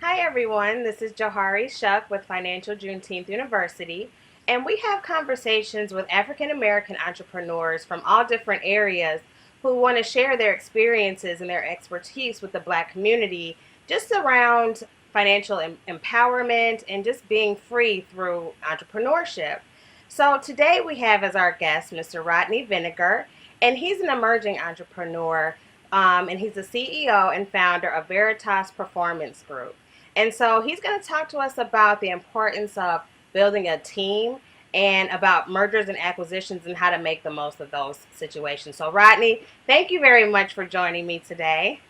Hi everyone, this is Johari Shuck with Financial Juneteenth University, and we have conversations with African American entrepreneurs from all different areas who want to share their experiences and their expertise with the Black community just around financial empowerment and just being free through entrepreneurship. So today we have as our guest Mr. Rodney Vinegar, and he's an emerging entrepreneur, and he's the CEO and founder of Veritas Performance Group. And so he's going to talk to us about the importance of building a team and about mergers and acquisitions and how to make the most of those situations. So, Rodney, thank you very much for joining me today.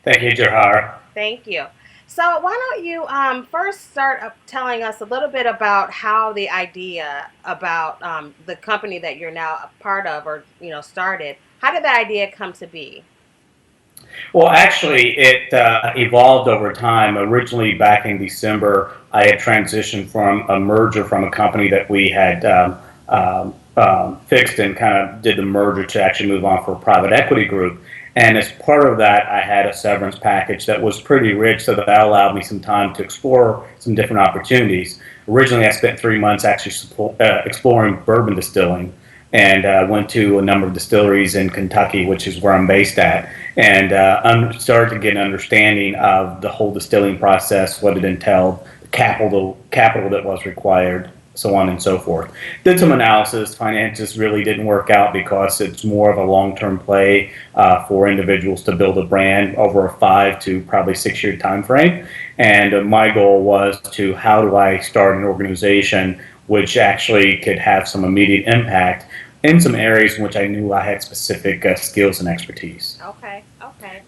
Thank you, Jahar. Thank you. So, why don't you first start up telling us a little bit about how the idea about the company that you're now a part of or started? How did that idea come to be? Well, actually, it evolved over time. Originally, back in December, I had transitioned from a merger from a company that we had fixed and kind of did the merger to actually move on for a private equity group. And as part of that, I had a severance package that was pretty rich, so that allowed me some time to explore some different opportunities. Originally, I spent 3 months actually exploring bourbon distilling and went to a number of distilleries in Kentucky, which is where I'm based at, and started to get an understanding of the whole distilling process, what it entailed, the capital that was required, so on and so forth. Did some analysis. Finances really didn't work out because it's more of a long-term play for individuals to build a brand over a 5 to probably 6 year time frame. And my goal was to how do I start an organization which actually could have some immediate impact in some areas in which I knew I had specific skills and expertise. Okay, okay.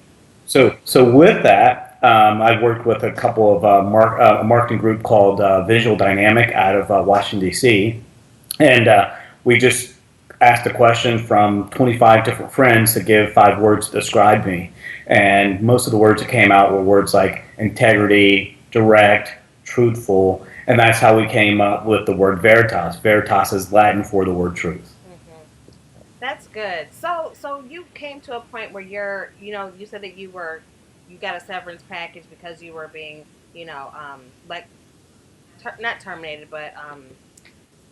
So with that, I worked with a couple of a marketing group called Visual Dynamic out of Washington D.C., and we just asked a question from 25 different friends to give 5 words to describe me, and most of the words that came out were words like integrity, direct, truthful, and that's how we came up with the word Veritas. Veritas is Latin for the word truth. Hmm. That's good. So you came to a point where you said that you got a severance package because you were being, like not terminated, but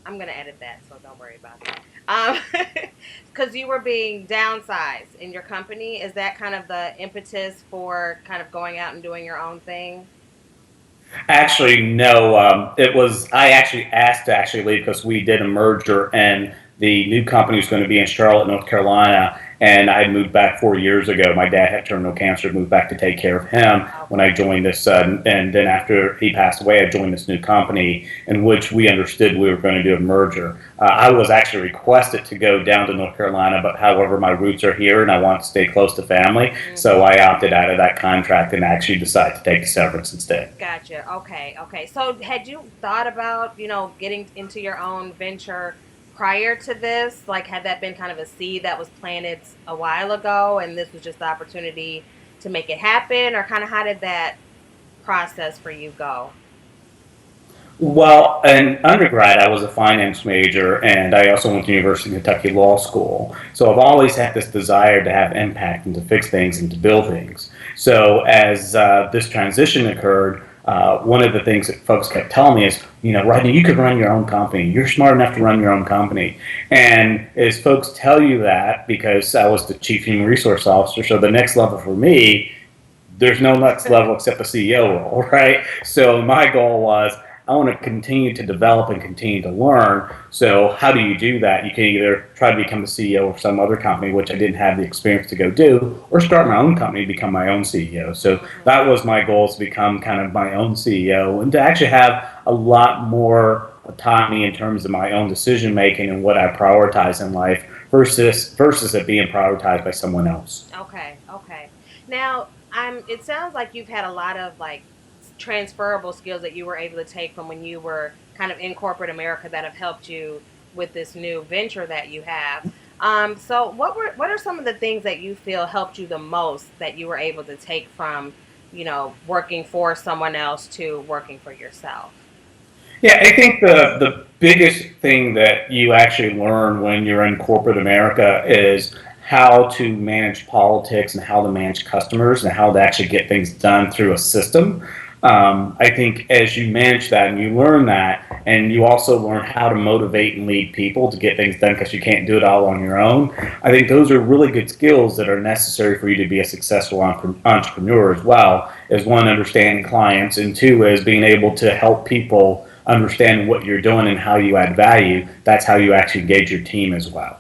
I'm gonna edit that, so don't worry about that. Because you were being downsized in your company. Is that kind of the impetus for kind of going out and doing your own thing? Actually, no. It was I actually asked to actually leave because we did a merger, and the new company was going to be in Charlotte, North Carolina. And I had moved back 4 years ago. My dad had terminal cancer, moved back to take care of him when I Okay. joined this. And then after he passed away, I joined this new company in which we understood we were going to do a merger. I was actually requested to go down to North Carolina, but however, my roots are here, and I want to stay close to family. So Mm-hmm. I opted out of that contract and actually decided to take the severance instead. Gotcha. Okay. Okay. So had you thought about, getting into your own venture prior to this? Like, had that been kind of a seed that was planted a while ago and this was just the opportunity to make it happen? Or kind of how did that process for you go? Well, in undergrad, I was a finance major, and I also went to University of Kentucky Law School. So I've always had this desire to have impact and to fix things and to build things. So as this transition occurred, one of the things that folks kept telling me is, Rodney, you could run your own company. You're smart enough to run your own company. And as folks tell you that, because I was the chief human resource officer, so the next level for me, there's no next level except the CEO role, right? So my goal was I want to continue to develop and continue to learn. So how do you do that? You can either try to become the CEO of some other company, which I didn't have the experience to go do, or start my own company, become my own CEO. So Mm-hmm. that was my goal, to become kind of my own CEO and to actually have a lot more autonomy in terms of my own decision making and what I prioritize in life versus it being prioritized by someone else. Okay, okay. Now, it sounds like you've had a lot of like transferable skills that you were able to take from when you were kind of in corporate America that have helped you with this new venture that you have. So what are some of the things that you feel helped you the most that you were able to take from, working for someone else to working for yourself? Yeah, I think the biggest thing that you actually learn when you're in corporate America is how to manage politics and how to manage customers and how to actually get things done through a system. I think as you manage that and you learn that, and you also learn how to motivate and lead people to get things done because you can't do it all on your own, I think those are really good skills that are necessary for you to be a successful entrepreneur, as well as one, understanding clients, and two, is being able to help people understand what you're doing and how you add value. That's how you actually engage your team as well.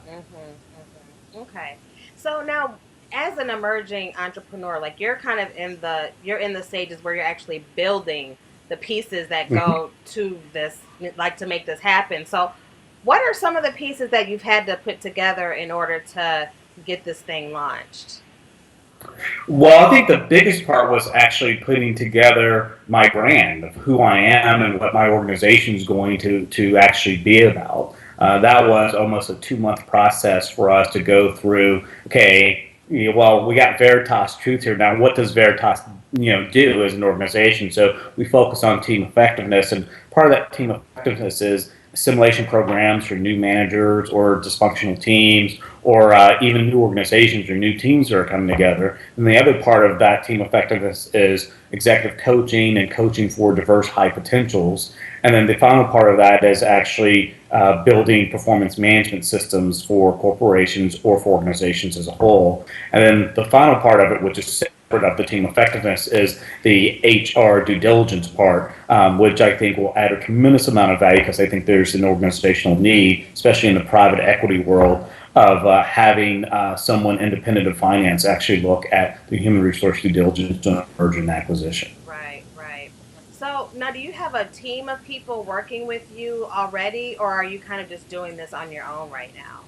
Okay. So now, as an emerging entrepreneur, like you're in the stages where you're actually building the pieces that go to this, like to make this happen. So what are some of the pieces that you've had to put together in order to get this thing launched? Well, I think the biggest part was actually putting together my brand of who I am and what my organization is going to actually be about. That was almost a 2 month process for us to go through. Okay, well, we got Veritas Truth here now. What does Veritas, do as an organization? So we focus on team effectiveness, and part of that team effectiveness is simulation programs for new managers or dysfunctional teams, or even new organizations or new teams that are coming together. And the other part of that team effectiveness is executive coaching and coaching for diverse high potentials. And then the final part of that is actually building performance management systems for corporations or for organizations as a whole. And then the final part of it, which is separate of the team effectiveness, is the HR due diligence part, which I think will add a tremendous amount of value because I think there's an organizational need, especially in the private equity world, of having someone independent of finance actually look at the human resource due diligence on a merger and acquisition. Right, right. So now, do you have a team of people working with you already, or are you kind of just doing this on your own right now?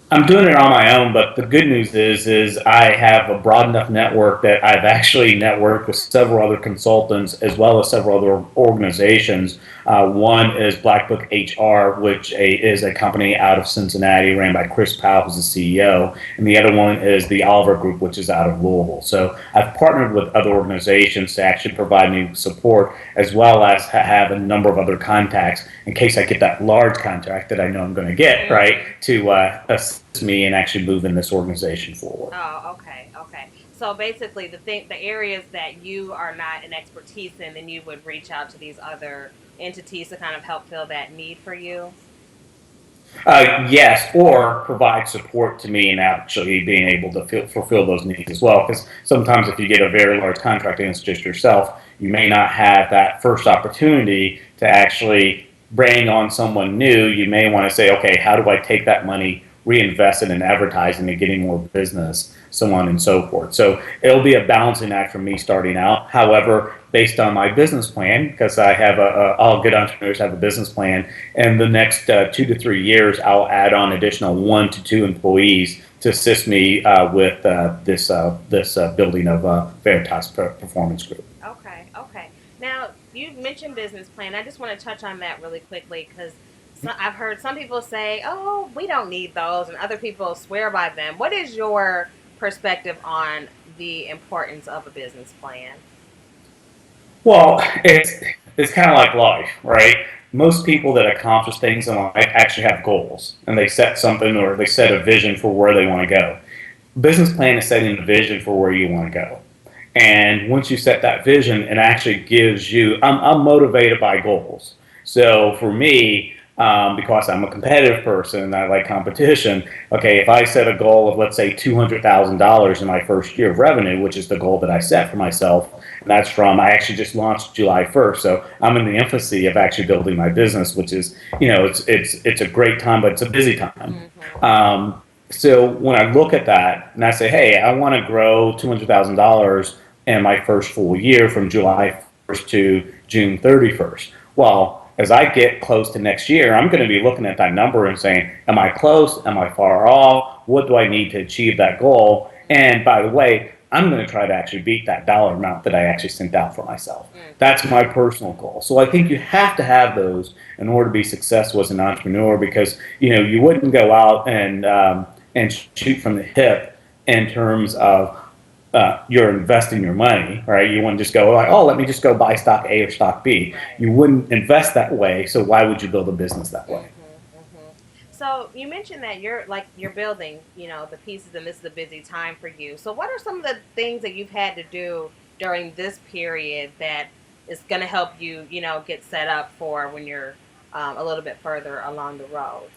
I'm doing it on my own, but the good news is I have a broad enough network that I've actually networked with several other consultants as well as several other organizations. One is Black Book HR, which is a company out of Cincinnati ran by Chris Powell, who's the CEO, and the other one is the Oliver Group, which is out of Louisville. So I've partnered with other organizations to actually provide me support, as well as have a number of other contacts in case I get that large contract that I know I'm going to get, right, to assist me in actually moving this organization forward. Oh, okay, okay. So basically, the areas that you are not an expertise in, then you would reach out to these other entities to kind of help fill that need for you. Yes, or provide support to me in actually being able to fulfill those needs as well. Because sometimes if you get a very large contract and it's just yourself, you may not have that first opportunity to actually bring on someone new. You may want to say, okay, how do I take that money, reinvest it in advertising and getting more business, so on and so forth. So it'll be a balancing act for me starting out. However, based on my business plan, because I have all good entrepreneurs have a business plan, in the next 2 to 3 years, I'll add on additional 1 to 2 employees to assist me with this building of Veritas Performance Group. Okay, okay. Now, you mentioned business plan. I just want to touch on that really quickly because I've heard some people say, oh, we don't need those, and other people swear by them. What is your perspective on the importance of a business plan? Well, it's kind of like life, right? Most people that accomplish things in life actually have goals, and they set something or they set a vision for where they want to go. Business plan is setting a vision for where you want to go. And once you set that vision, it actually gives you. I'm motivated by goals. So for me, because I'm a competitive person and I like competition, okay, if I set a goal of, let's say, $200,000 in my first year of revenue, which is the goal that I set for myself, and that's from, I actually just launched July 1st. So I'm in the infancy of actually building my business, which is, it's a great time, but it's a busy time. Mm-hmm. So when I look at that and I say, hey, I want to grow $200,000 in my first full year from July 1st to June 31st. Well, as I get close to next year, I'm going to be looking at that number and saying, am I close? Am I far off? What do I need to achieve that goal? And by the way, I'm going to try to actually beat that dollar amount that I actually sent out for myself. That's my personal goal. So I think you have to have those in order to be successful as an entrepreneur, because you wouldn't go out and shoot from the hip in terms of you're investing your money, right? You wouldn't just go like, oh, let me just go buy stock A or stock B. Right. You wouldn't invest that way, so why would you build a business that way? Mm-hmm. So you mentioned that you're building, the pieces, and this is a busy time for you. So what are some of the things that you've had to do during this period that is going to help you, get set up for when you're a little bit further along the road?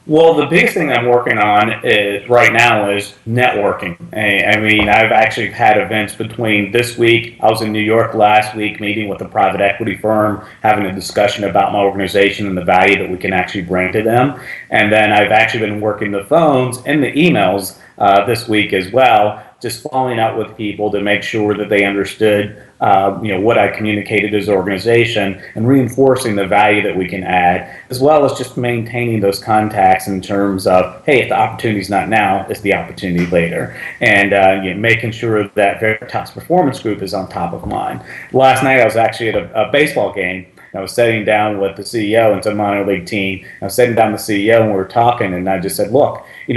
Well, the biggest thing I'm working on is right now is networking. I mean, I've actually had events between this week. I was in New York last week meeting with a private equity firm, having a discussion about my organization and the value that we can actually bring to them. And then I've actually been working the phones and the emails this week as well, just following up with people to make sure that they understood what I communicated as an organization and reinforcing the value that we can add, as well as just maintaining those contacts in terms of, hey, if the opportunity's not now, it's the opportunity later. And making sure that Veritas Performance Group is on top of mind. Last night I was actually at a baseball game. I was sitting down with the CEO and some minor league team. I was sitting down with the CEO and we were talking, and I just said, look, you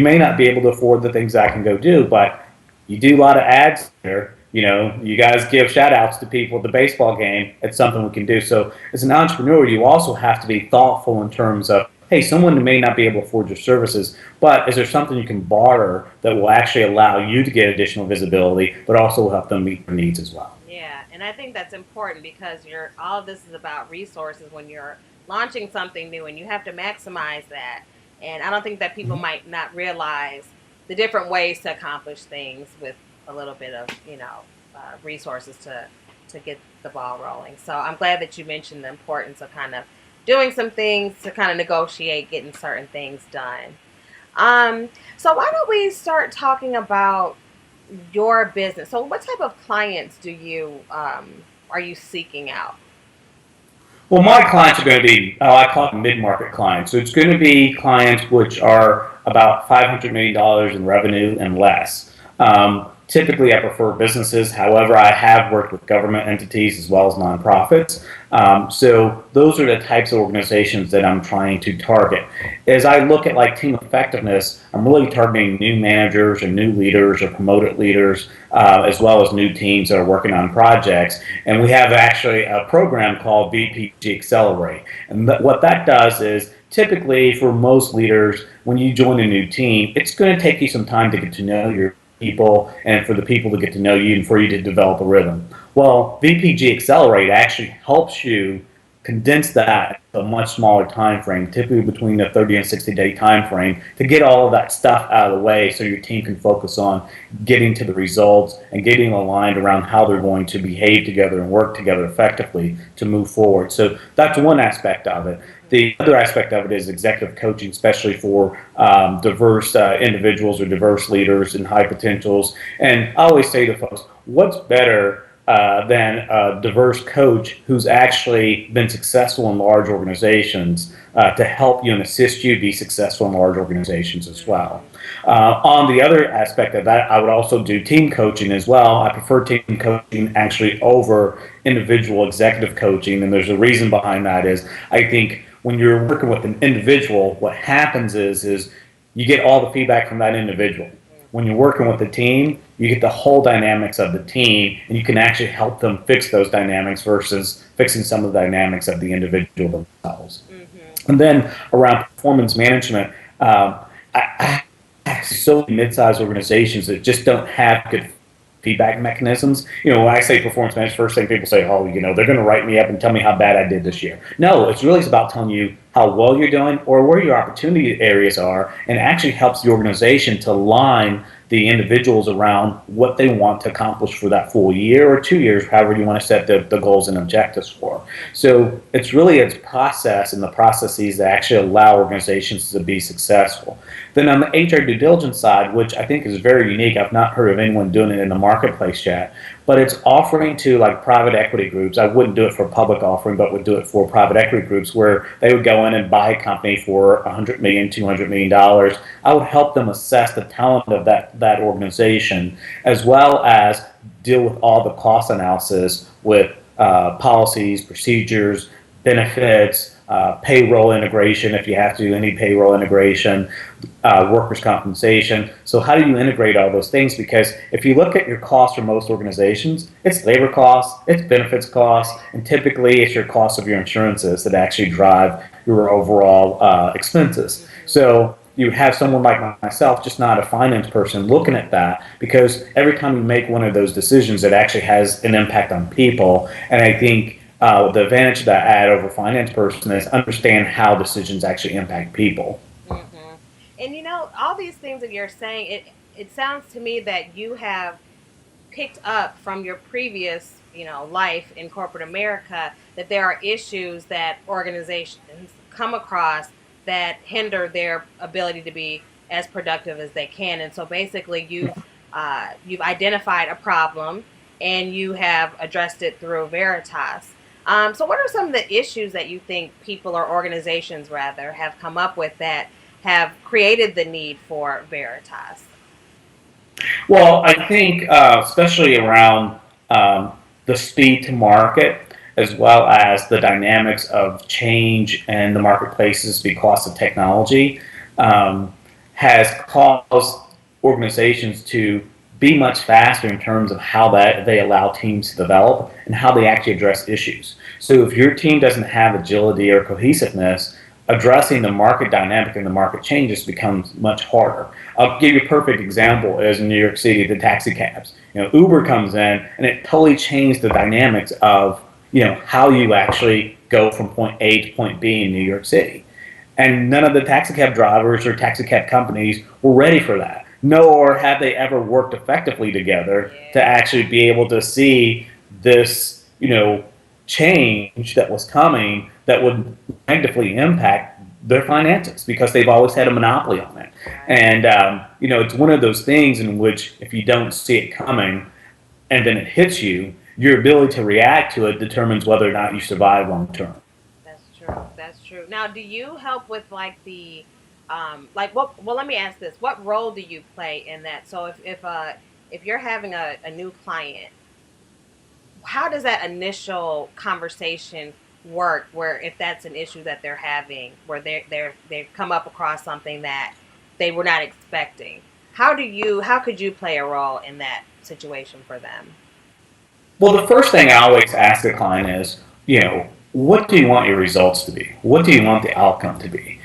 may not be able to afford the things I can go do, but you do a lot of ads there. You guys give shout outs to people at the baseball game. It's something we can do. So as an entrepreneur, you also have to be thoughtful in terms of, hey, someone may not be able to afford your services, but is there something you can barter that will actually allow you to get additional visibility, but also will help them meet their needs as well? Yeah, and I think that's important because all of this is about resources when you're launching something new, and you have to maximize that. And I don't think that people might not realize the different ways to accomplish things with a little bit of resources to get the ball rolling. So I'm glad that you mentioned the importance of kind of doing some things to kind of negotiate getting certain things done. So why don't we start talking about your business? So what type of clients are you seeking out? Well, my clients are going to be, I call it mid-market clients. So it's going to be clients which are about $500 million dollars in revenue and less. Typically, I prefer businesses. However, I have worked with government entities as well as nonprofits. So those are the types of organizations that I'm trying to target. As I look at like team effectiveness, I'm really targeting new managers or new leaders or promoted leaders, as well as new teams that are working on projects. And we have actually a program called VPG Accelerate. And what that does is typically for most leaders, when you join a new team, it's going to take you some time to get to know your people and for the people to get to know you and for you to develop a rhythm. Well, VPG Accelerate actually helps you condense that to a much smaller time frame, typically between a 30 and 60-day time frame, to get all of that stuff out of the way so your team can focus on getting to the results and getting aligned around how they're going to behave together and work together effectively to move forward. So that's one aspect of it. The other aspect of it is executive coaching, especially for diverse individuals or diverse leaders and high potentials. And I always say to folks, what's better than a diverse coach who's actually been successful in large organizations to help you and assist you be successful in large organizations as well. On the other aspect of that, I would also do team coaching as well. I prefer team coaching actually over individual executive coaching, and there's a reason behind that is I think when you're working with an individual, what happens is you get all the feedback from that individual. When you're working with a team, you get the whole dynamics of the team, and you can actually help them fix those dynamics versus fixing some of the dynamics of the individual themselves. Mm-hmm. And then around performance management, I have so many mid-sized organizations that just don't have good feedback mechanisms. When I say performance management, first thing people say, oh, they're going to write me up and tell me how bad I did this year. No, it's really about telling you how well you're doing or where your opportunity areas are, and actually helps the organization to align the individuals around what they want to accomplish for that full year or 2 years, however you want to set the goals and objectives for. So it's really its process and the processes that actually allow organizations to be successful. Then on the HR due diligence side, which I think is very unique, I've not heard of anyone doing it in the marketplace yet, but it's offering to like private equity groups. I wouldn't do it for public offering, but would do it for private equity groups where they would go in and buy a company for $100 million, $200 million. I would help them assess the talent of that organization, as well as deal with all the cost analysis with policies, procedures, benefits, payroll integration if you have to do any payroll integration, workers' compensation. So how do you integrate all those things? Because if you look at your costs for most organizations, it's labor costs, it's benefits costs, and typically it's your cost of your insurances that actually drive your overall expenses. So you have someone like myself, just not a finance person, looking at that, because every time you make one of those decisions, it actually has an impact on people. And I think the advantage that I add over finance person is understand how decisions actually impact people. Hmm. And all these things that you're saying, it sounds to me that you have picked up from your previous, life in corporate America, that there are issues that organizations come across that hinder their ability to be as productive as they can. And so basically, you've identified a problem and you have addressed it through Veritas. So, what are some of the issues that you think people or organizations, rather, have come up with that have created the need for Veritas? Well, I think especially around the speed to market, as well as the dynamics of change in the marketplaces because of technology, um, has caused organizations to be much faster in terms of how that they allow teams to develop and how they actually address issues. So if your team doesn't have agility or cohesiveness, addressing the market dynamic and the market changes becomes much harder. I'll give you a perfect example is in New York City, the taxi cabs. Uber comes in and it totally changed the dynamics of, how you actually go from point A to point B in New York City. And none of the taxi cab drivers or taxi cab companies were ready for that. Nor have they ever worked effectively together to Yeah. actually be able to see this, change that was coming that would negatively impact their finances because they've always had a monopoly on it. Right. And, it's one of those things in which if you don't see it coming and then it hits you, your ability to react to it determines whether or not you survive long term. That's true. That's true. Now, do you help with like like what? Well, let me ask this: what role do you play in that? So, if you're having a new client, how does that initial conversation work? Where if that's an issue that they're having, where they've come up across something that they were not expecting, how could you play a role in that situation for them? Well, the first thing I always ask the client is, what do you want your results to be? What do you want the outcome to be?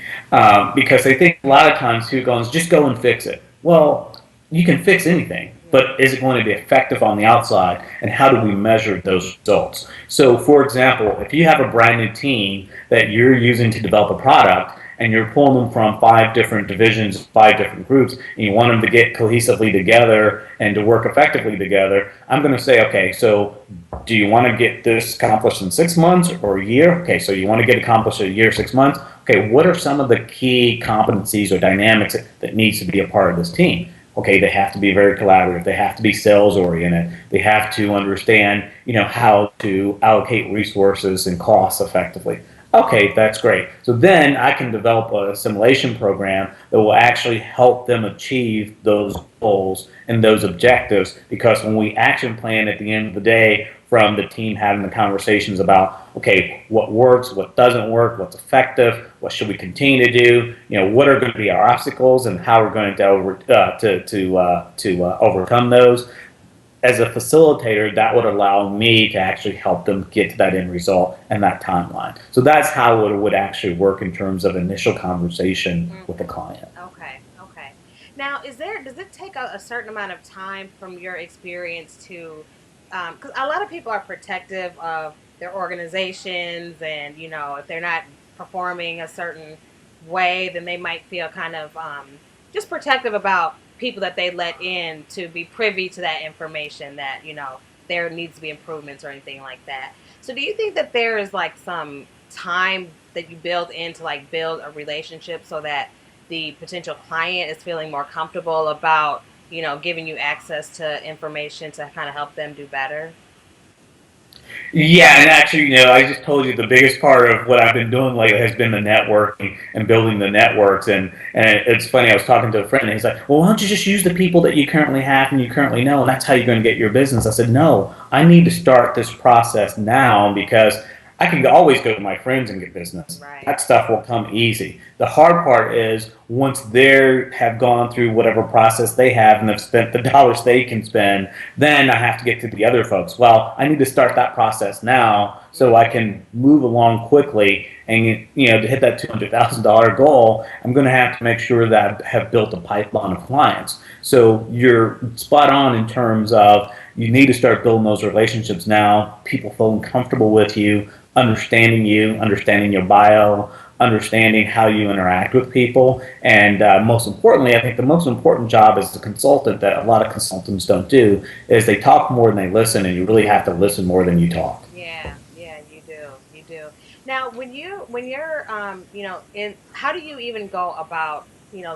Because I think a lot of times people go, just go and fix it. Well, you can fix anything, but is it going to be effective on the outside? And how do we measure those results? So, for example, if you have a brand new team that you're using to develop a product, and you're pulling them from 5 different divisions, 5 different groups, and you want them to get cohesively together and to work effectively together, I'm going to say, okay, so do you want to get this accomplished in 6 months or a year? Okay, so you want to get accomplished in a year, 6 months. Okay, what are some of the key competencies or dynamics that needs to be a part of this team? Okay, they have to be very collaborative. They have to be sales oriented. They have to understand, how to allocate resources and costs effectively. Okay, that's great. So then I can develop a simulation program that will actually help them achieve those goals and those objectives. Because when we action plan at the end of the day, from the team having the conversations about, okay, what works, what doesn't work, what's effective, what should we continue to do, what are going to be our obstacles, and how we're going to overcome those. As a facilitator, that would allow me to actually help them get to that end result and that timeline. So that's how it would actually work in terms of initial conversation with the Hmm. client. Okay, okay. Now, does it take a certain amount of time from your experience to, because a lot of people are protective of their organizations, and if they're not performing a certain way, then they might feel kind of just protective about people that they let in to be privy to that information that there needs to be improvements or anything like that. So, do you think that there is like some time that you build in to like build a relationship so that the potential client is feeling more comfortable about giving you access to information to kind of help them do better? Yeah, and actually, I just told you the biggest part of what I've been doing lately has been the networking and building the networks. And it's funny, I was talking to a friend, and he's like, well, why don't you just use the people that you currently have and you currently know, and that's how you're going to get your business? I said, no, I need to start this process now because I can always go to my friends and get business. Right. That stuff will come easy. The hard part is once they have gone through whatever process they have and have spent the dollars they can spend, then I have to get to the other folks. Well, I need to start that process now so I can move along quickly. And to hit that $200,000 goal, I'm going to have to make sure that I have built a pipeline of clients. So you're spot on in terms of you need to start building those relationships now. People feeling comfortable with you, understanding your bio, understanding how you interact with people. And most importantly, I think the most important job as a consultant that a lot of consultants don't do is they talk more than they listen, and you really have to listen more than you talk. Yeah, yeah, you do. Now, when you're, in how do you even go about,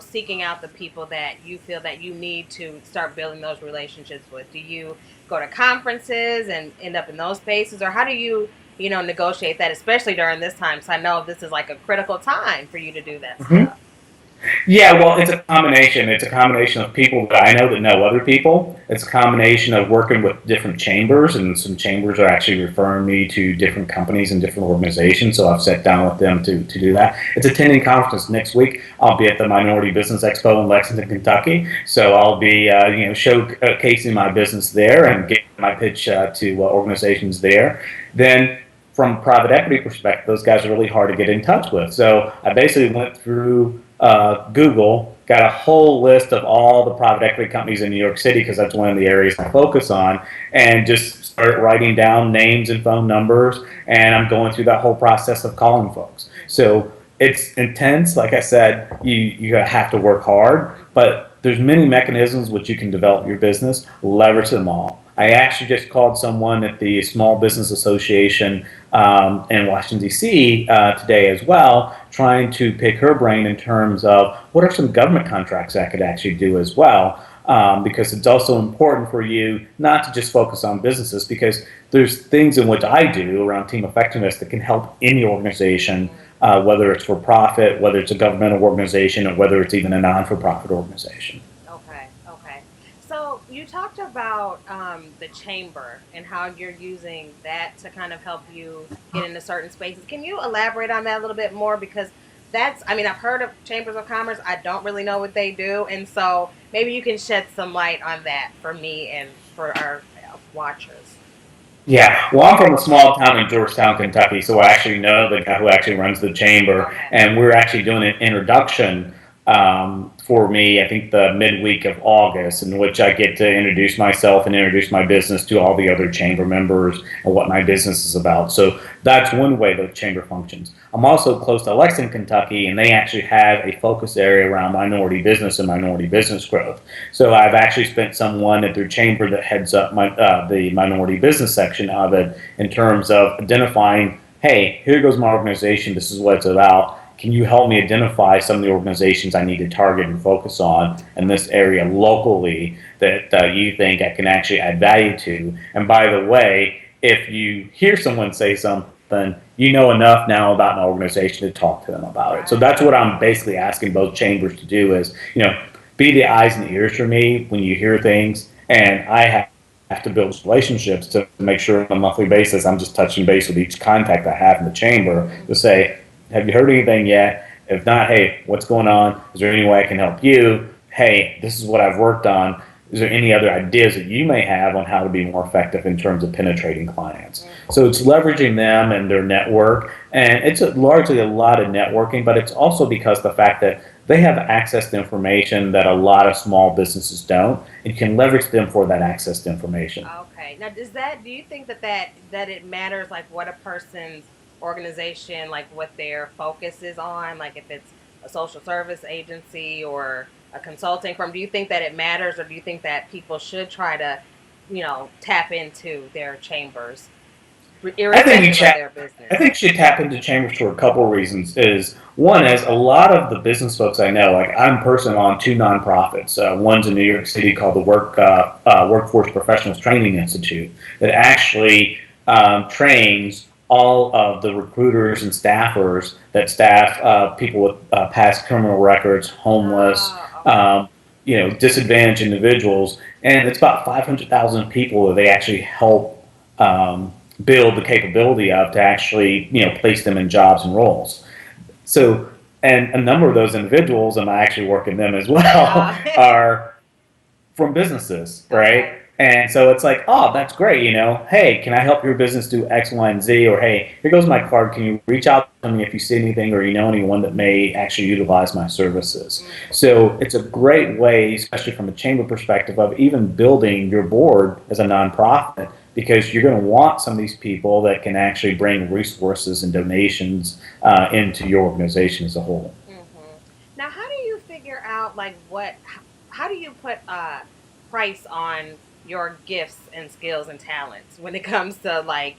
seeking out the people that you feel that you need to start building those relationships with? Do you go to conferences and end up in those spaces, or how do you, negotiate that, especially during this time? So I know this is like a critical time for you to do that Mm-hmm. stuff. Yeah, well, it's a combination. It's a combination of people that I know that know other people. It's a combination of working with different chambers, and some chambers are actually referring me to different companies and different organizations. So I've sat down with them to do that. It's attending conference next week. I'll be at the Minority Business Expo in Lexington, Kentucky. So I'll be, showcasing my business there and getting my pitch to organizations there. Then from a private equity perspective, those guys are really hard to get in touch with. So I basically went through Google, got a whole list of all the private equity companies in New York City because that's one of the areas I focus on, and just started writing down names and phone numbers. And I'm going through that whole process of calling folks. So it's intense. Like I said, you have to work hard, but there's many mechanisms which you can develop your business, leverage them all. I actually just called someone at the Small Business Association in Washington, D.C. Today as well, trying to pick her brain in terms of what are some government contracts I could actually do as well. Because it's also important for you not to just focus on businesses, because there's things in which I do around team effectiveness that can help any organization, whether it's for profit, whether it's a governmental organization, or whether it's even a non-for-profit organization. Okay, okay. So you talked about the chamber and how you're using that to kind of help you get into certain spaces. Can you elaborate on that a little bit more? Because I've heard of chambers of commerce. I don't really know what they do. And so maybe you can shed some light on that for me and for our watchers. Yeah, well, I'm from a small town in Georgetown, Kentucky, so I actually know the guy who actually runs the chamber, Okay. and we're actually doing an introduction for me, I think the midweek of August, in which I get to introduce myself and introduce my business to all the other chamber members and what my business is about. So that's one way the chamber functions. I'm also close to Lexington, Kentucky, and they actually have a focus area around minority business and minority business growth. So I've actually spent someone at their chamber that heads up the minority business section of it in terms of identifying, hey, here goes my organization, this is what it's about. Can you help me identify some of the organizations I need to target and focus on in this area locally that you think I can actually add value to? And by the way, if you hear someone say something, you know enough now about an organization to talk to them about it. So Right. that's what I'm basically asking both chambers to do is, be the eyes and the ears for me when you hear things. And I have to build relationships to make sure on a monthly basis I'm just touching base with each contact I have in the chamber to say, have you heard anything yet? If not, hey, what's going on? Is there any way I can help you? Hey, this is what I've worked on. Is there any other ideas that you may have on how to be more effective in terms of penetrating clients? So it's leveraging them and their network, and it's largely a lot of networking, but it's also because the fact that they have access to information that a lot of small businesses don't, and you can leverage them for that access to information. Okay. Now, do you think that it matters, like what a person's organization, like what their focus is on, like if it's a social service agency or a consulting firm? Do you think that it matters, or do you think that people should try to, tap into their chambers, I think you irrespective of chat. their I business? think you should tap into chambers for a couple of reasons. Is one is a lot of the business folks I know. Like I'm personally on two nonprofits. One's in New York City called the Workforce Professionals Training Institute that actually trains all of the recruiters and staffers that staff people with past criminal records, homeless, Oh, okay. disadvantaged individuals, and it's about 500,000 people that they actually help build the capability of to actually place them in jobs and roles. So And a number of those individuals, and I actually work in them as well, Uh, are from businesses, right? okay. And so it's like, oh, that's great, Hey, can I help your business do X, Y, and Z? Or hey, here goes my card. Can you reach out to me if you see anything or you know anyone that may actually utilize my services? Mm-hmm. So it's a great way, especially from a chamber perspective, of even building your board as a nonprofit because you're going to want some of these people that can actually bring resources and donations into your organization as a whole. Mm-hmm. Now, how do you figure out like how do you put price on your gifts and skills and talents when it comes to like,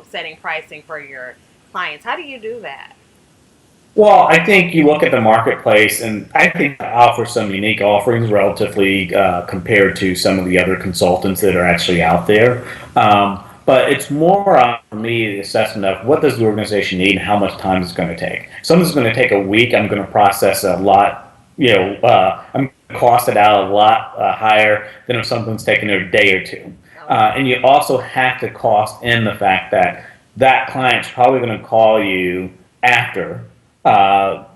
setting pricing for your clients? How do you do that? Well, I think you look at the marketplace, and I think I offer some unique offerings relatively compared to some of the other consultants that are actually out there. But it's more for me the assessment of what does the organization need and how much time it's going to take. If something's going to take a week, I'm going to process a lot. I'm going to cost it out a lot higher than if something's taking a day or two. Okay. And you also have to cost in the fact that that client's probably going to call you after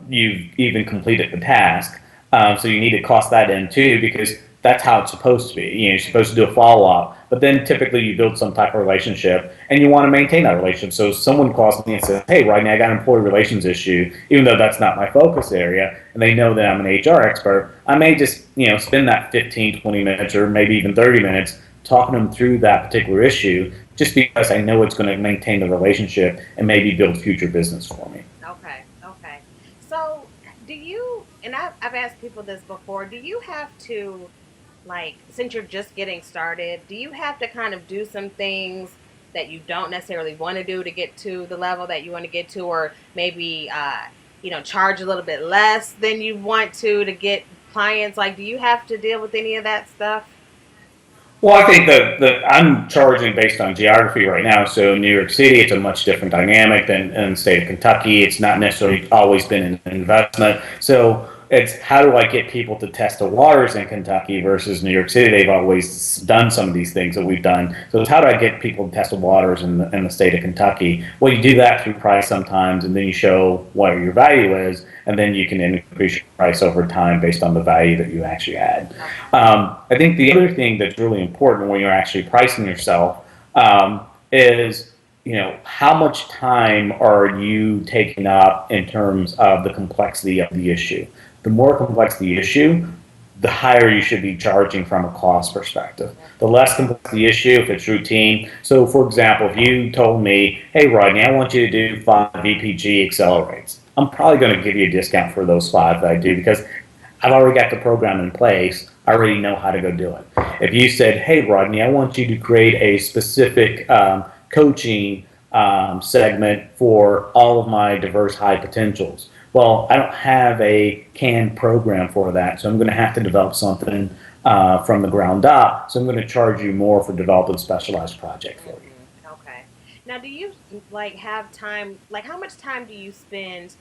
you've even completed the task. So you need to cost that in too because that's how it's supposed to be. You're supposed to do a follow up, but then typically you build some type of relationship and you want to maintain that relationship. So someone calls me and says, "Hey, Rodney, I got an employee relations issue," even though that's not my focus area, and they know that I'm an HR expert. I may just spend that 15, 20 minutes or maybe even 30 minutes talking them through that particular issue, just because I know it's going to maintain the relationship and maybe build future business for me. Okay. Okay. So, and I've asked people this before, do you have to, like, since you're just getting started, do you have to kind of do some things that you don't necessarily want to do to get to the level that you want to get to, or maybe, charge a little bit less than you want to get clients? Like, do you have to deal with any of that stuff? Well, I think that I'm charging based on geography right now. So New York City, it's a much different dynamic than in the state of Kentucky. It's not necessarily always been an investment. So it's how do I get people to test the waters in Kentucky versus New York City? They've always done some of these things that we've done. So it's how do I get people to test the waters in the state of Kentucky? Well, you do that through price sometimes, and then you show what your value is, and then you can increase your price over time based on the value that you actually add. Okay. I think the other thing that's really important when you're actually pricing yourself is how much time are you taking up in terms of the complexity of the issue. The more complex the issue, the higher you should be charging from a cost perspective. The less complex the issue, if it's routine. So, for example, if you told me, "Hey, Rodney, I want you to do 5 VPG accelerates," I'm probably going to give you a discount for those 5 that I do because I've already got the program in place. I already know how to go do it. If you said, "Hey, Rodney, I want you to create a specific coaching segment for all of my diverse high potentials," well, I don't have a canned program for that, so I'm going to have to develop something from the ground up. So I'm going to charge you more for developing a specialized project for you. Okay. Now, do you like have time? Like, how much time do you spend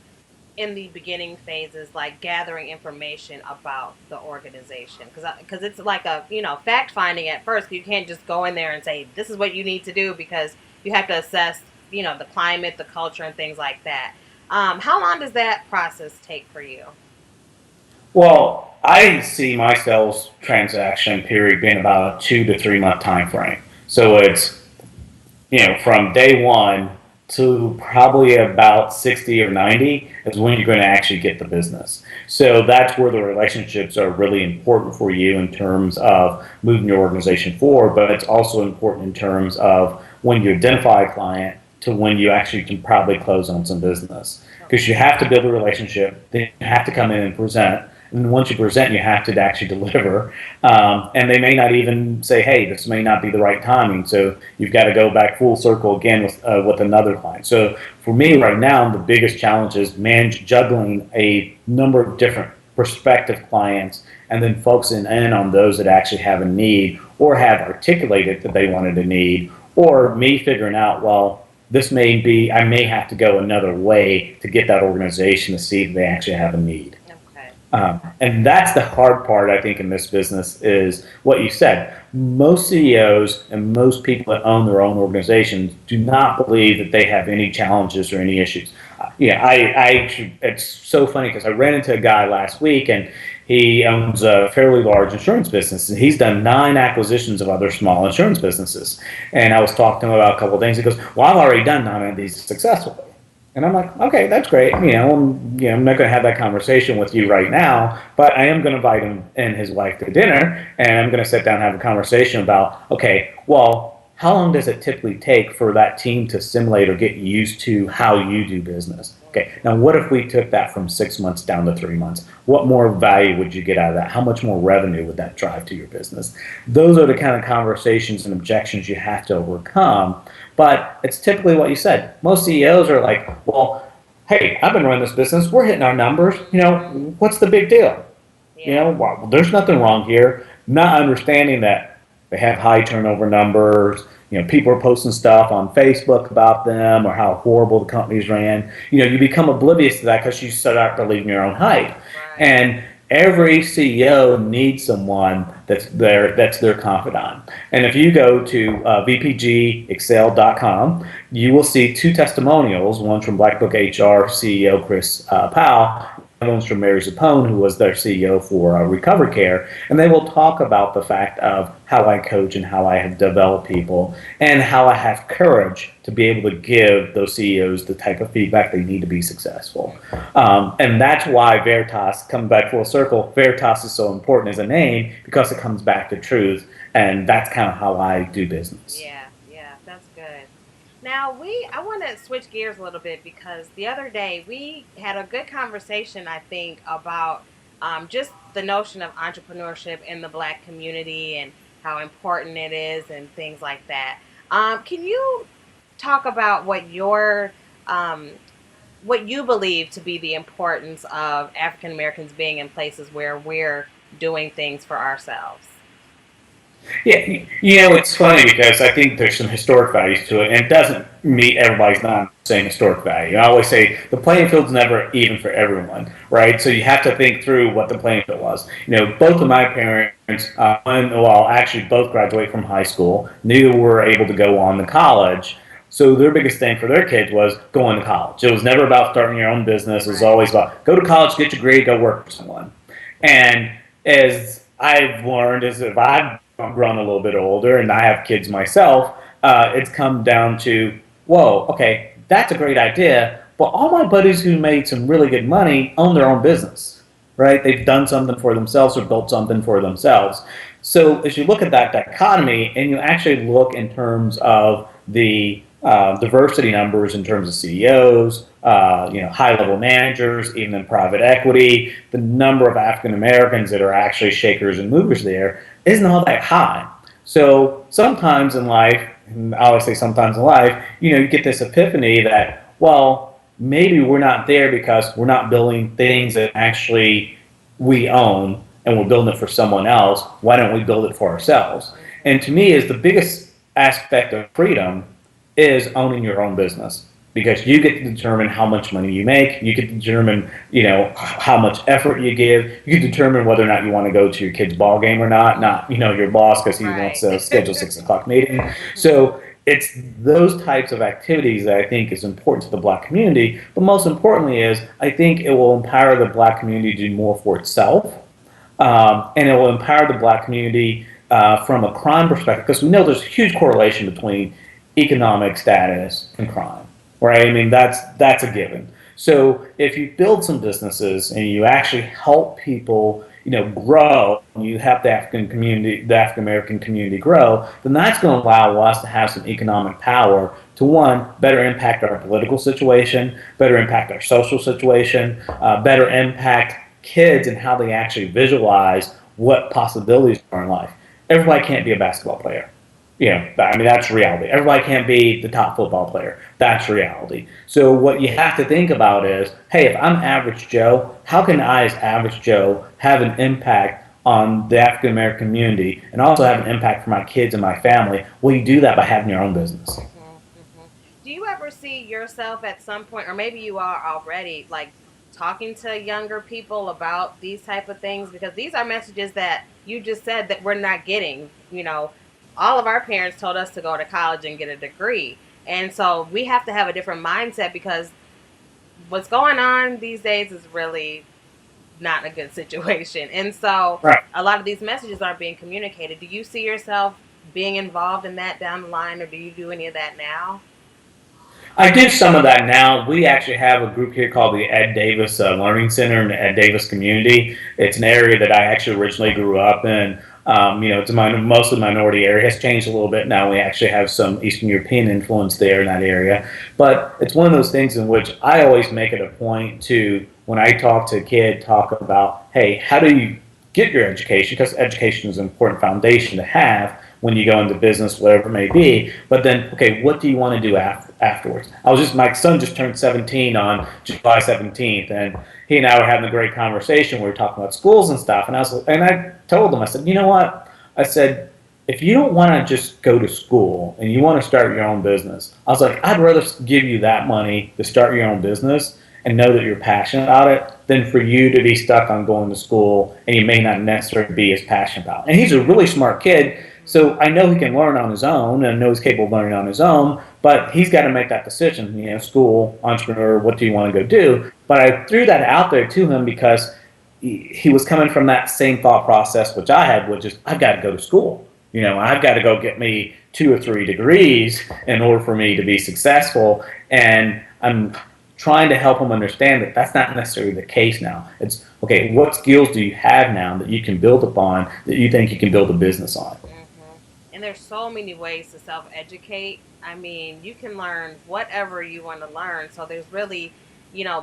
in the beginning phases, like gathering information about the organization? Because it's like a fact finding at first. You can't just go in there and say this is what you need to do because you have to assess the climate, the culture, and things like that. How long does that process take for you? Well, I see my sales transaction period being about a 2 to 3 month time frame. So it's from day one to probably about 60 or 90 is when you're going to actually get the business. So that's where the relationships are really important for you in terms of moving your organization forward, but it's also important in terms of when you identify a client to when you actually can probably close on some business. Because you Okay. have to build a relationship, then you have to come in and present, and once you present, you have to actually deliver. And they may not even say, "Hey, this may not be the right timing." So you've got to go back full circle again with another client. So for me right now, the biggest challenge is juggling a number of different prospective clients and then focusing in on those that actually have a need or have articulated that they wanted a need, or me figuring out, well, this may be, I may have to go another way to get that organization to see if they actually have a need. Okay. And that's the hard part, I think, in this business is what you said. Most CEOs and most people that own their own organizations do not believe that they have any challenges or any issues. It's so funny because I ran into a guy last week and he owns a fairly large insurance business and he's done 9 acquisitions of other small insurance businesses. And I was talking to him about a couple of things. He goes, "Well, I've already done 9 of these successfully." And I'm like, okay, that's great. I'm not going to have that conversation with you right now, but I am going to invite him and his wife to dinner, and I'm going to sit down and have a conversation about, okay, well, how long does it typically take for that team to assimilate or get used to how you do business? Okay, now what if we took that from 6 months down to 3 months? What more value would you get out of that? How much more revenue would that drive to your business? Those are the kind of conversations and objections you have to overcome. But it's typically what you said. Most CEOs are like, well, hey, I've been running this business. We're hitting our numbers. What's the big deal? Yeah. Well, there's nothing wrong here. Not understanding that they have high turnover numbers. People are posting stuff on Facebook about them or how horrible the company's ran. You become oblivious to that because you start believing your own hype. Right. And every CEO needs someone that's their confidant. And if you go to vpgexcel.com, you will see 2 testimonials. One's from Black Book HR CEO Chris Powell. The other one's from Mary Zappone, who was their CEO for Recovery Care, and they will talk about the fact of how I coach and how I have developed people and how I have courage to be able to give those CEOs the type of feedback they need to be successful. And that's why Veritas, coming back full circle, Veritas is so important as a name because it comes back to truth, and that's kind of how I do business. Yeah, yeah, that's good. Now I want to switch gears a little bit because the other day we had a good conversation, I think, about just the notion of entrepreneurship in the Black community and how important it is and things like that. Can you talk about um, what you believe to be the importance of African Americans being in places where we're doing things for ourselves? Yeah, it's funny because I think there's some historic values to it, and it doesn't meet everybody's not saying historic value. I always say the playing field's never even for everyone, right? So you have to think through what the playing field was. Both of my parents, actually both graduate from high school. Neither were able to go on to college. So their biggest thing for their kids was going to college. It was never about starting your own business. It was Right. always about go to college, get your degree, go work for someone. And as I've learned, as if I've grown a little bit older and I have kids myself, it's come down to, whoa, okay, that's a great idea, but all my buddies who made some really good money own their own business, right? They've done something for themselves or built something for themselves. So as you look at that dichotomy and you actually look in terms of the diversity numbers in terms of CEOs, high-level managers, even in private equity, the number of African Americans that are actually shakers and movers there isn't all that high. So sometimes in life, and I always say sometimes in life, you get this epiphany that, well, maybe we're not there because we're not building things that actually we own and we're building it for someone else. Why don't we build it for ourselves? And to me, is the biggest aspect of freedom is owning your own business because you get to determine how much money you make. You get to determine, how much effort you give. You can determine whether or not you want to go to your kid's ball game or not, your boss because he wants Right. to schedule 6 o'clock meeting. Hmm. So it's those types of activities that I think is important to the Black community. But most importantly is I think it will empower the Black community to do more for itself. And it will empower the Black community from a crime perspective because we know there's a huge correlation between economic status and crime, right? I mean, that's a given. So if you build some businesses and you actually help people, grow, and you help the African American community grow, then that's going to allow us to have some economic power to one, better impact our political situation, better impact our social situation, better impact kids and how they actually visualize what possibilities are in life. Everybody can't be a basketball player. I mean, that's reality. Everybody can't be the top football player. That's reality. So what you have to think about is, hey, if I'm average Joe, how can I, as average Joe, have an impact on the African American community and also have an impact for my kids and my family? Well, you do that by having your own business. Hmm. Hmm. Do you ever see yourself at some point, or maybe you are already, like talking to younger people about these type of things? Because these are messages that you just said that we're not getting. All of our parents told us to go to college and get a degree. And so we have to have a different mindset, because what's going on these days is really not a good situation. And so Right. a lot of these messages aren't being communicated. Do you see yourself being involved in that down the line, or do you do any of that now? I do some of that now. We actually have a group here called the Ed Davis Learning Center in the Ed Davis community. It's an area that I actually originally grew up in. It's a mostly minority area. It has changed a little bit now. We actually have some Eastern European influence there in that area. But it's one of those things in which I always make it a point to, when I talk to a kid, talk about, hey, how do you get your education? Because education is an important foundation to have when you go into business, whatever it may be. But then, okay, what do you want to do afterwards? My son just turned 17 on July 17th, and he and I were having a great conversation. We were talking about schools and stuff, and I told him, I said, you know what? I said, if you don't want to just go to school and you want to start your own business, I was like, I'd rather give you that money to start your own business and know that you're passionate about it than for you to be stuck on going to school and you may not necessarily be as passionate about it. And he's a really smart kid, so I know he can learn on his own, and I know he's capable of learning on his own, but he's got to make that decision, school, entrepreneur, what do you want to go do? But I threw that out there to him because he was coming from that same thought process, which I had, which is, I've got to go to school. I've got to go get me 2 or 3 degrees in order for me to be successful. And I'm trying to help him understand that that's not necessarily the case now. It's, okay, what skills do you have now that you can build upon, that you think you can build a business on? And there's so many ways to self-educate. I mean, you can learn whatever you want to learn. So there's really,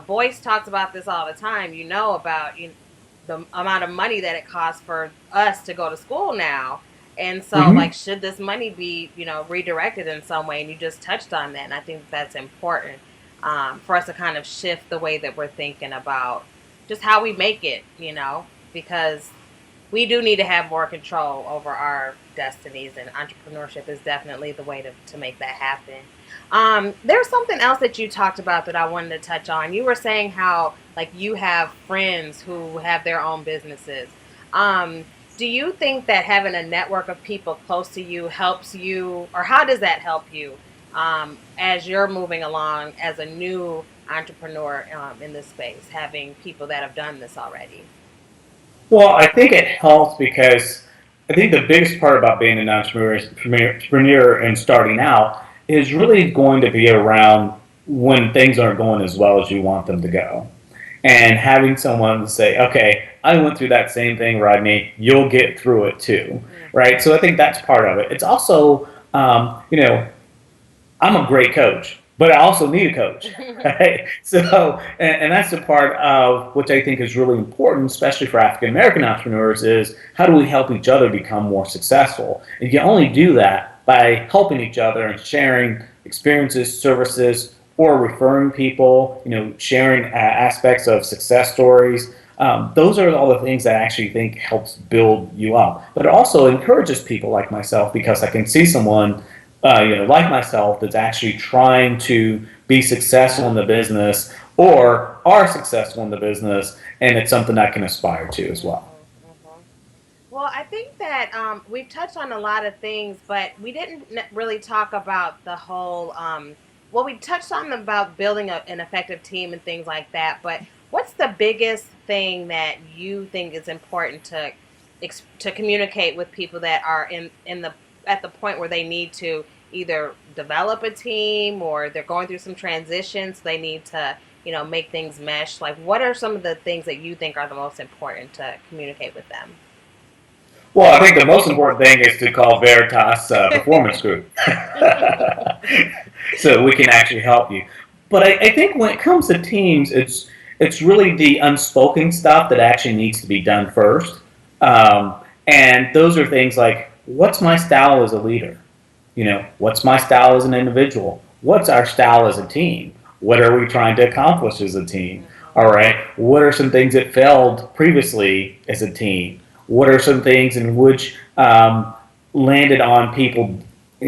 Boyce talks about this all the time. About the amount of money that it costs for us to go to school now. And so, Mm-hmm. like, should this money be, redirected in some way? And you just touched on that. And I think that's important, for us to kind of shift the way that we're thinking about just how we make it, because we do need to have more control over our destinies, and entrepreneurship is definitely the way to make that happen. There's something else that you talked about that I wanted to touch on. You were saying how, like, you have friends who have their own businesses. Do you think that having a network of people close to you helps you, or how does that help you, as you're moving along as a new entrepreneur, in this space, having people that have done this already? Well, I think it helps because I think the biggest part about being an entrepreneur and starting out is really going to be around when things aren't going as well as you want them to go. And having someone say, okay, I went through that same thing, Rodney, you'll get through it too, right? So I think that's part of it. It's also, I'm a great coach, but I also need a coach, right? So, and that's the part of which I think is really important, especially for African American entrepreneurs, is how do we help each other become more successful? And you can only do that by helping each other and sharing experiences, services, or referring people, sharing aspects of success stories. Those are all the things that I actually think helps build you up. But it also encourages people like myself, because I can see someone like myself, that's actually trying to be successful in the business or are successful in the business, and it's something I can aspire to as well. Well, I think that, we've touched on a lot of things, but we didn't really talk about the whole. Well, we touched on about building an effective team and things like that. But what's the biggest thing that you think is important to communicate with people that are in the at the point where they need to either develop a team, or they're going through some transitions, they need to make things mesh? Like, what are some of the things that you think are the most important to communicate with them? Well, I think the most important thing is to call Veritas Performance Group, so we can actually help you. But I think when it comes to teams, it's really the unspoken stuff that actually needs to be done first, and those are things like, what's my style as a leader? What's my style as an individual? What's our style as a team? What are we trying to accomplish as a team? All right. What are some things that failed previously as a team? What are some things in which landed on people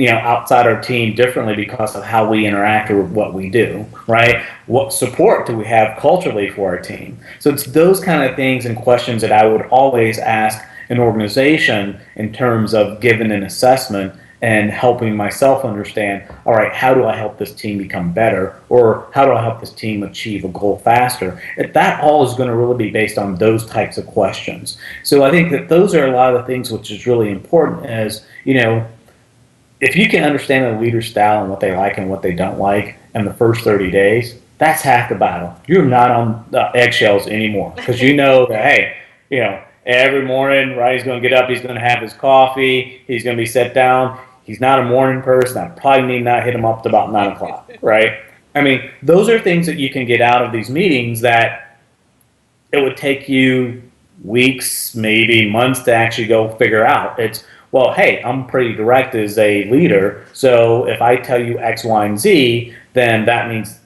outside our team differently because of how we interact or what we do, right? What support do we have culturally for our team? So it's those kind of things and questions that I would always ask an organization in terms of giving an assessment and helping myself understand, all right, how do I help this team become better, or how do I help this team achieve a goal faster? That all is going to really be based on those types of questions. So I think that those are a lot of the things which is really important as, if you can understand a leader's style and what they like and what they don't like in the first 30 days, that's half the battle. You're not on eggshells anymore because you know that, hey, every morning, right, he's going to get up, he's going to have his coffee, he's going to be set down. He's not a morning person. I probably need not hit him up to about 9 o'clock, right? I mean, those are things that you can get out of these meetings that it would take you weeks, maybe months to actually go figure out. It's, well, hey, I'm pretty direct as a leader, so if I tell you X, Y, and Z, then that means,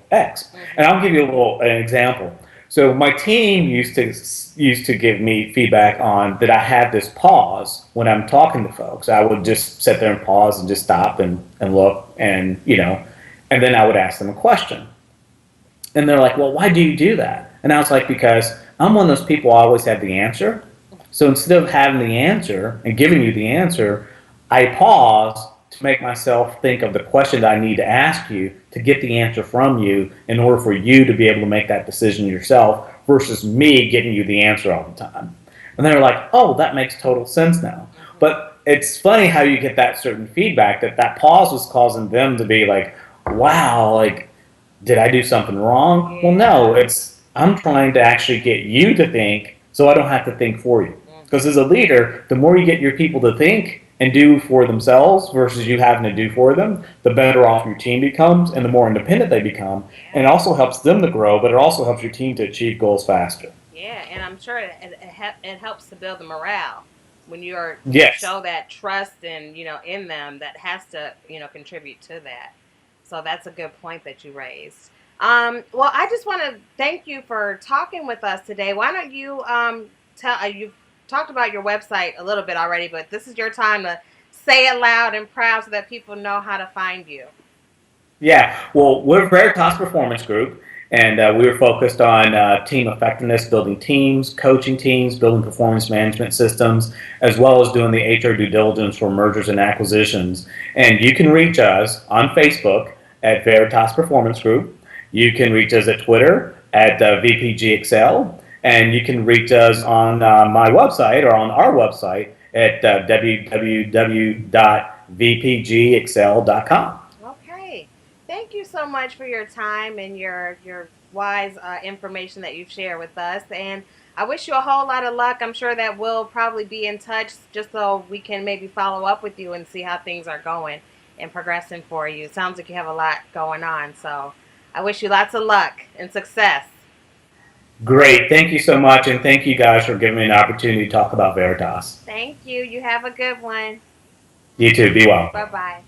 X. And I'll give you an example. So my team used to give me feedback on that I had this pause when I'm talking to folks. I would just sit there and pause and just stop and look and and then I would ask them a question. And they're like, well, why do you do that? And I was like, because I'm one of those people I always have the answer. So instead of having the answer and giving you the answer, I pause to make myself think of the question that I need to ask you to get the answer from you in order for you to be able to make that decision yourself versus me giving you the answer all the time. And they're like, oh, that makes total sense now. But it's funny how you get that certain feedback that pause was causing them to be like, wow, like, did I do something wrong? Well, no, I'm trying to actually get you to think so I don't have to think for you. Because as a leader, the more you get your people to think and do for themselves versus you having to do for them, the better off your team becomes and the more independent they become. And it also helps them to grow, but it also helps your team to achieve goals faster. Yeah, and I'm sure it helps to build the morale when you're Yes. show that trust and in them that has to contribute to that. So that's a good point that you raised. Well, I just want to thank you for talking with us today. Why don't you tell you've talked about your website a little bit already, but this is your time to say it loud and proud so that people know how to find you. Yeah, well, we're Veritas Performance Group, and we were focused on team effectiveness, building teams, coaching teams, building performance management systems, as well as doing the HR due diligence for mergers and acquisitions. And you can reach us on Facebook at Veritas Performance Group. You can reach us at Twitter at VPGXL, and you can reach us on my website or on our website at www.vpgxl.com. Okay. Thank you so much for your time and your wise information that you've shared with us. And I wish you a whole lot of luck. I'm sure that we'll probably be in touch just so we can maybe follow up with you and see how things are going and progressing for you. It sounds like you have a lot going on. So I wish you lots of luck and success. Great. Thank you so much. And thank you guys for giving me an opportunity to talk about Veritas. Thank you. You have a good one. You too. Be well. Bye bye.